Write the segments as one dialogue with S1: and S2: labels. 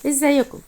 S1: ازيكم؟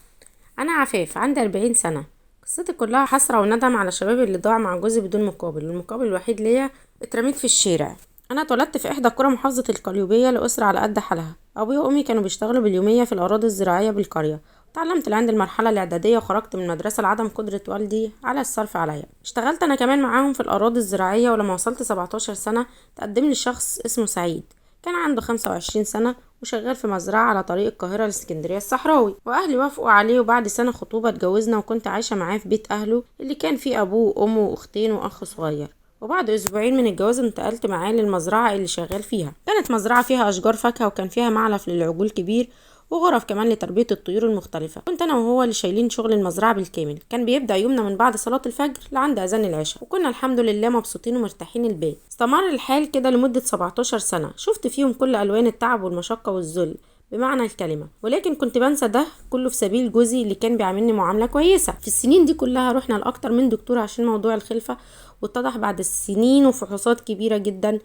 S1: انا عفاف، عندي 40 سنه. قصتي كلها حسره وندم على شبابي اللي ضاع مع جوزي بدون مقابل. المقابل الوحيد ليا اترميت في الشارع. انا اتولدت في احدى قرى محافظه القليوبيه لاسره على قد حالها. ابويا وامي كانوا بيشتغلوا باليوميه في الاراضي الزراعيه بالقريه. تعلمت لعند المرحله الاعداديه وخرجت من المدرسه لعدم قدره والدي على الصرف عليا. اشتغلت انا كمان معاهم في الاراضي الزراعيه، ولما وصلت 17 سنه تقدم لي شخص اسمه سعيد. كان عنده 25 سنه وشغال في مزرعة على طريق القاهرة لاسكندرية الصحراوي، وأهلي وافقوا عليه. وبعد سنة خطوبة اتجوزنا، وكنت عايشة معاه في بيت أهله اللي كان فيه أبوه وأمه وأختين وأخ صغير. وبعد أسبوعين من الجواز انتقلت معاه للمزرعة اللي شغال فيها. كانت مزرعة فيها أشجار فاكهة، وكان فيها معلف للعجول كبير، وغرف كمان لتربية الطيور المختلفة. كنت أنا وهو اللي شايلين شغل المزرعة بالكامل. كان بيبدأ يومنا من بعد صلاة الفجر لعند أذان العشاء، وكنا الحمد لله مبسوطين ومرتاحين البال. استمر الحال كده لمدة 17 سنة، شفت فيهم كل ألوان التعب والمشقة والذل بمعنى الكلمة، ولكن كنت بنسى ده كله في سبيل جوزي اللي كان بيعاملني معاملة كويسة. في السنين دي كلها رحنا لأكتر من دكتور عشان موضوع الخلفة، واتضح بعد السنين وفحوصات كبيرة جدا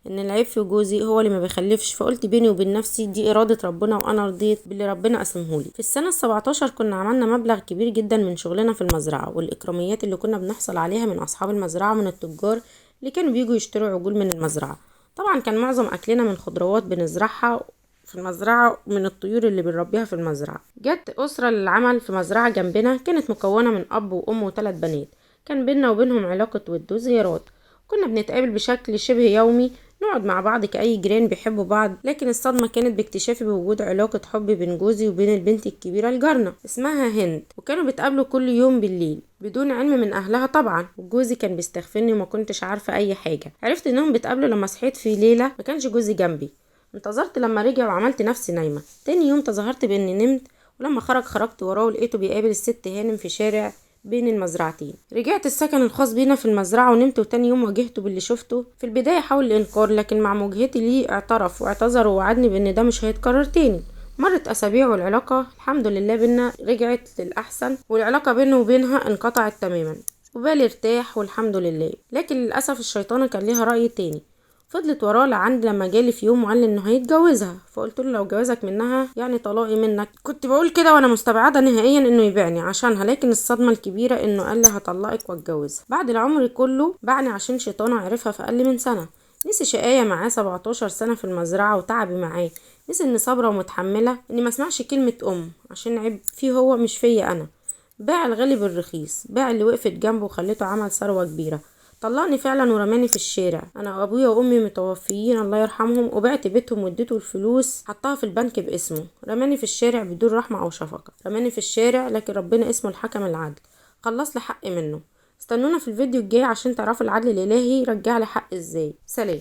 S1: ان العيب في جوزي هو اللي ما بيخلفش. فقلت بيني وبين نفسي دي إرادة ربنا، وانا رضيت باللي ربنا قسمهولي. في السنة ال17 كنا عملنا مبلغ كبير جدا من شغلنا في المزرعة، والإكراميات اللي كنا بنحصل عليها من أصحاب المزرعة ومن التجار اللي كانوا بيجوا يشتروا عجول من المزرعة. طبعا كان معظم أكلنا من خضروات بنزرعها في المزرعة ومن الطيور اللي بنربيها في المزرعة. جت أسرة للعمل في مزرعة جنبنا، كانت مكونة من أب وأم وثلاث بنات. كان بينا وبينهم علاقة ود وزيارات. كنا بنتقابل بشكل شبه يومي، نقعد مع بعض كأي جيران بيحبوا بعض. لكن الصدمة كانت باكتشافي بوجود علاقة حب بين جوزي وبين البنت الكبيرة الجارنا اسمها هند، وكانوا بيتقابلوا كل يوم بالليل بدون علم من أهلها طبعا. وجوزي كان بيستغفرني وما كنتش عارفة أي حاجة. عرفت إنهم بيتقابلوا لما صحيت في ليلة ما كانش جوزي جنبي. انتظرت لما رجع وعملت نفسي نايمة. تاني يوم تظاهرت بإني نمت، ولما خرجت وراه ولقيته بيقابل الست هانم في شارع بين المزرعتين. رجعت السكن الخاص بينا في المزرعة ونمت، وتاني يوم واجهته باللي شفته. في البداية حاول الإنكار، لكن مع مواجهتي ليه اعترف واعتذر ووعدني بإن ده مش هيتكرر تاني. مرت أسابيع والعلاقة الحمد لله بينا رجعت للأحسن، والعلاقة بينه وبينها انقطعت تماما، وبالي ارتاح والحمد لله. لكن للأسف الشيطانة كان ليها رأي تاني. فضلت وراه لعند لما جالي في يوم وقال لي انه هيتجوزها. فقلت له لو جوازك منها يعني طلاقي منك. كنت بقول كده وانا مستبعده نهائيا انه يبيعني عشانها، لكن الصدمه الكبيره انه قال لي هطلقك واتجوزها. بعد العمر كله باعني عشان شيطانه عرفها في اقل من سنه. نسي شقايه معاه 17 سنه في المزرعه وتعبي معاه. نسي اني صابره ومتحمله، اني ما اسمعش كلمه عشان عيب فيه هو مش فيا انا. باع الغالي بالرخيص، باع اللي وقفت جنبه وخليته عمل ثروه كبيره. طلقني فعلا ورماني في الشارع، انا وابويا وامي متوفيين الله يرحمهم، وبعت بيتهم واديته الفلوس حطها في البنك باسمه. رماني في الشارع بدون رحمه او شفقه. رماني في الشارع، لكن ربنا اسمه الحكم العدل، خلص لي حقي منه. استنونا في الفيديو الجاي عشان تعرفوا العدل الالهي رجع لي حق ازاي. سلام.